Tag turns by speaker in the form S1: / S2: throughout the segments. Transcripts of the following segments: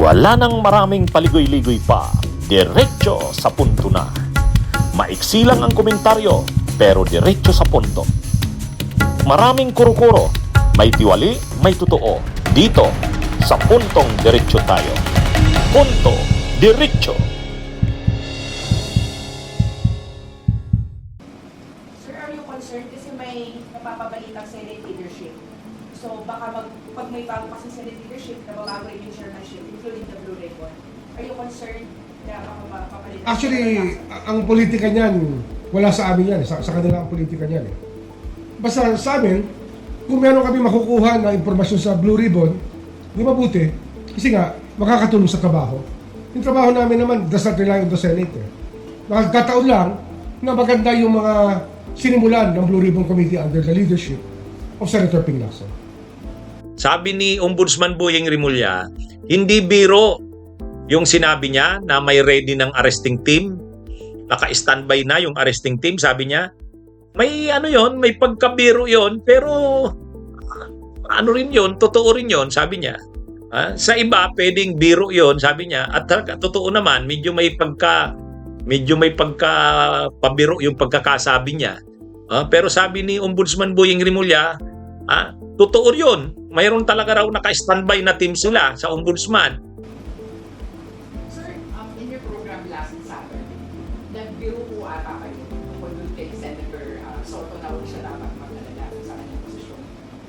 S1: Wala nang maraming paligoy-ligoy pa, diretso sa punto na. Maiksi lang ang komentaryo, pero diretso sa punto. Maraming kuro-kuro, may tiwali, may totoo. Dito, sa puntong diretso tayo. Punto, diretso.
S2: Sir, are you concerned kasi may napapabalitang Senate leadership? So baka pag may bago kasi Senate leadership, nababago rin yung chairmanship, including the Blue Ribbon. Are you concerned na baka mapapalitan?
S3: Actually, ang politika niyan, wala sa amin yan. Sa kanila ang politika niyan. Basta sa amin, kung meron kami makukuha na impormasyon sa Blue Ribbon, di mabuti. Kasi nga, makakatulong sa trabaho. Yung trabaho namin naman, does not rely on the Senate. Nakagkataon lang na maganda yung mga sinimulan ng Blue Ribbon Committee under the leadership of Senator Ping Lacson.
S4: Sabi ni Ombudsman Boyeng Rimulya, hindi biro yung sinabi niya na may ready ng arresting team. Naka-standby na yung arresting team, sabi niya. May ano yon, may pagkabiro yon, pero ano rin yon, totoo rin yon, sabi niya. Sa iba, pwedeng biro yon, sabi niya. At totoo naman, medyo may pabiro yung pagkakasabi niya. Pero sabi ni Ombudsman Boyeng Rimulya, totoo yun. Mayroon talaga raw naka-standby na team sila sa Ombudsman.
S5: Sir, in your program last Saturday, nagbiro po ata kayo tungkol dun kay Senator Soto na huwag siya dapat mag-alala sa kanyang posisyon.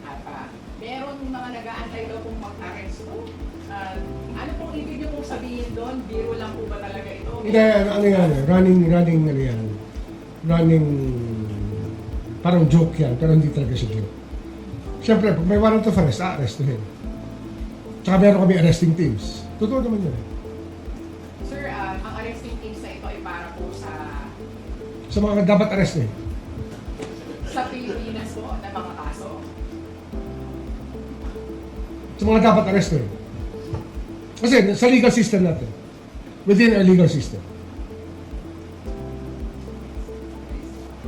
S5: At meron mga nag-aantay daw kung mag-aresto. Ano pong ibig niyo pong sabihin doon? Biro lang po ba talaga ito?
S3: Hindi, ano yan, running, parang joke yan, pero hindi talaga siya joke. Siyempre, pag may warrant of arrest, a-arrestuhin. Tsaka meron kami arresting teams. Totoo naman yun.
S5: Sir, ang arresting teams na ito ay para po
S3: Sa mga dapat arrestin.
S5: sa Pilipinas po na mga kaso.
S3: Sa mga dapat arrestin. Kasi sa legal system natin. Within our legal system.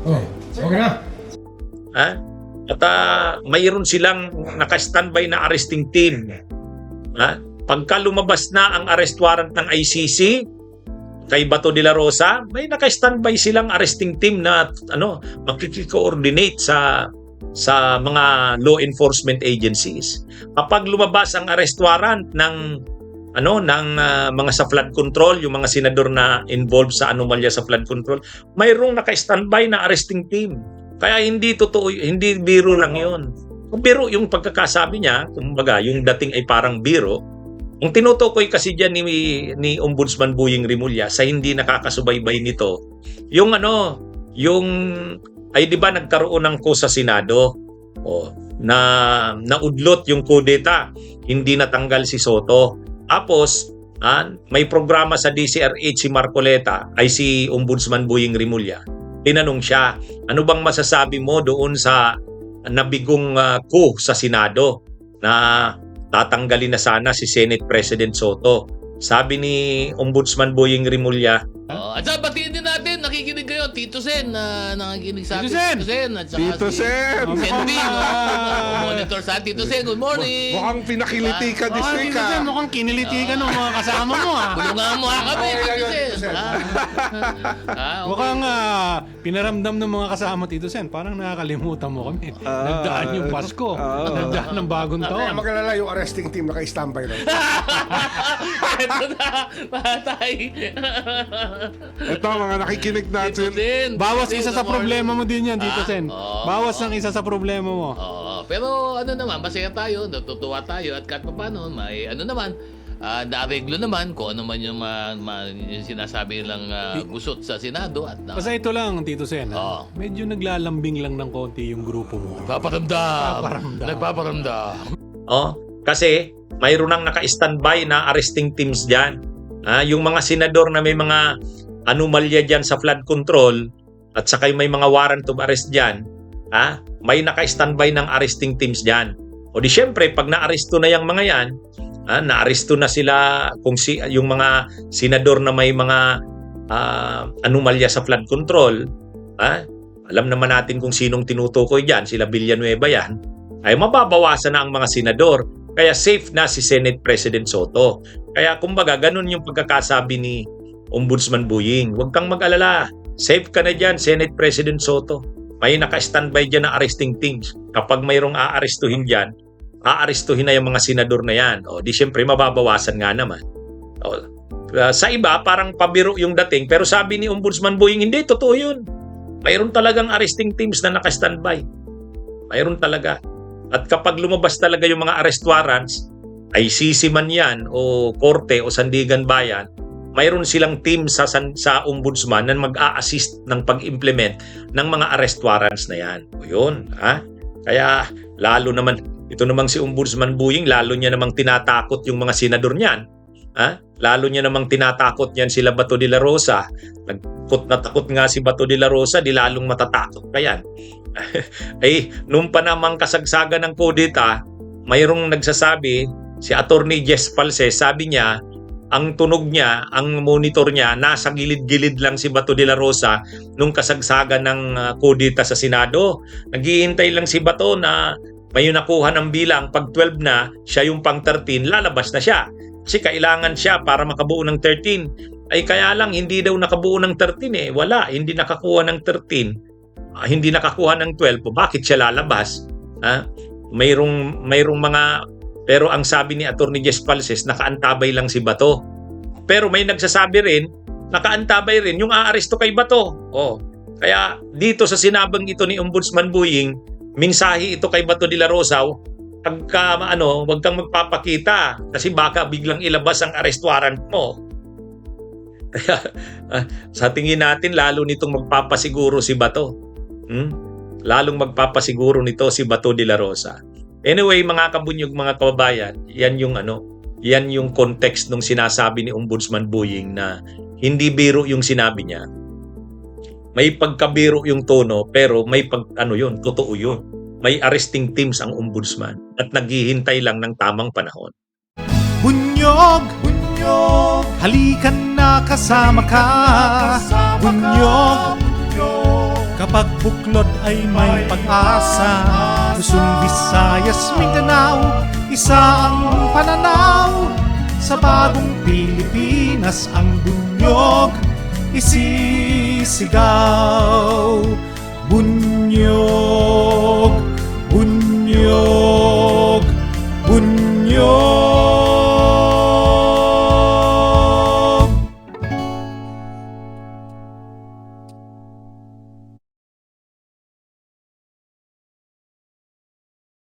S3: Oh, okay na?
S4: At mayroon silang naka-standby na arresting team. Pagka lumabas na ang arrest warrant ng ICC kay Bato de la Rosa, may naka-standby silang arresting team na makiki-coordinate sa mga law enforcement agencies. Kapag lumabas ang arrest warrant ng mga sa flood control, yung mga senador na involved sa anomalya sa flood control, mayroong naka-standby na arresting team. Kaya hindi totoo, hindi biro lang yun. Kung biro yung pagkakasabi niya, kumbaga, yung dating ay parang biro, ang tinutukoy kasi dyan ni Ombudsman Boyeng Rimulya sa hindi nakakasubaybay nito, ay di ba nagkaroon ng sa Senado na naudlot yung kudeta, hindi natanggal si Soto. Tapos, may programa sa DCRH si Marcoleta, ay si Ombudsman Boyeng Rimulya. Tinanong siya, ano bang masasabi mo doon sa nabigong coup sa Senado na tatanggalin na sana si Senate President Soto? Sabi ni Ombudsman Boyeng Rimulya,
S6: At saka batiin din natin, nakikinig kayo, Tito Sen, na nakikinig sa atin.
S7: Tito Sen!
S6: Tito Sen! At saka
S7: Tito Sen!
S6: Senbing, monitor sa atin. Tito Sen, good morning!
S7: Mukhang pinakiliti ka this week,
S8: Tito Sen, mukhang kiniliti ka ng mga kasama mo,
S6: Bulungan mo kami, Tito Sen!
S8: Mukhang pinaramdam ng mga kasama, Tito Sen. Parang nakakalimutan mo kami. Nagdaan yung Pasko. Nagdaan ng bagong taon.
S3: Mag-alala yung arresting team naka-standby rin.
S6: Ito na, patay!
S7: Ito, mga nakikinig
S6: Tito
S7: natin.
S6: Sen!
S8: Bawas
S6: Tito,
S8: isa sa
S6: good morning.
S8: problema mo din yan, Tito Sen.
S6: Oo.
S8: Bawas ng isa sa problema mo.
S6: Pero naman, masaya tayo, natutuwa tayo at kahit paano, may naareglo naman kung ano man yung sinasabi nilang gusot sa Senado at
S8: Basta ito lang, Tito Sen.
S6: Oo.
S8: Medyo naglalambing lang ng konti yung grupo mo.
S6: Nagpaparamdam.
S4: kasi mayroon nang naka-standby na arresting teams dyan. Yung mga senador na may mga anomalya dyan sa flood control at saka may mga warrant of arrest dyan, may naka-standby ng arresting teams dyan. O di syempre, pag na-aresto na yung mga yan, na-aresto na sila yung mga senador na may mga anomalya sa flood control, alam naman natin kung sinong tinutukoy dyan, sila Villanueva yan, ay mababawasan na ang mga senador. Kaya safe na si Senate President Soto. Kaya kumbaga, ganun yung pagkakasabi ni Ombudsman Buying. Huwag kang mag-alala. Safe ka na dyan, Senate President Soto. May naka-standby dyan na arresting teams. Kapag mayroong aarestuhin dyan, aarestuhin na yung mga senador na yan. O, di syempre mababawasan nga naman. O, sa iba, parang pabiro yung dating. Pero sabi ni Ombudsman Buying, hindi, totoo yun. Mayroon talagang arresting teams na naka-standby. Mayroon talaga. At kapag lumabas talaga yung mga arrest warrants, ICC man yan, o Korte, o Sandigan Bayan, mayroon silang team sa Ombudsman na mag-a-assist ng pag-implement ng mga arrest warrants na yan. O yun, ha? Kaya, lalo naman, ito namang si Ombudsman Buying, lalo niya namang tinatakot yung mga senador niyan. Ha? Lalo niya namang tinatakot niyan sila Bato de la Rosa. Takot na takot nga si Bato de la Rosa, di lalong matatakot pa yan. Ay, nung pa namang kasagsagan ng kudeta, mayroong nagsasabi, si Attorney Jess Palses, sabi niya, ang tunog niya, ang monitor niya, nasa gilid-gilid lang si Bato de la Rosa nung kasagsagan ng kudeta sa Senado. Naghihintay lang si Bato na may nakuha ng bilang. Pag 12 na, siya yung pang 13, lalabas na siya. Kasi kailangan siya para makabuo ng 13. Ay kaya lang, hindi daw nakabuo ng 13 eh. Wala, hindi nakakuha ng 13. Hindi nakakuha ng 12. Bakit siya lalabas? Mayroong mga... Pero ang sabi ni Attorney Jess Palses, nakaantabay lang si Bato. Pero may nagsasabi rin, nakaantabay rin yung aaresto kay Bato. Oh. Kaya dito sa sinabang ito ni Ombudsman Buying, mensahe ito kay Bato de la Rosa, wag kang magpapakita kasi baka biglang ilabas ang arrest warrant mo. Kaya sa tingin natin, lalo nitong magpapasiguro si Bato. Lalong magpapasiguro nito si Bato de la Rosa. Anyway, mga kabunyog, mga kababayan, yan yung context nung sinasabi ni Ombudsman Buying na hindi biro yung sinabi niya. May pagkabiro yung tono, pero may totoo yun. May arresting teams ang ombudsman at naghihintay lang ng tamang panahon.
S9: Bunyog, bunyog, halikan na kasama ka. Bunyog, kapag buklod ay may pag-asa. Luzon, Visayas, Mindanao, isa ang pananaw. Sa bagong Pilipinas ang bunyog isisigaw. Bunyog.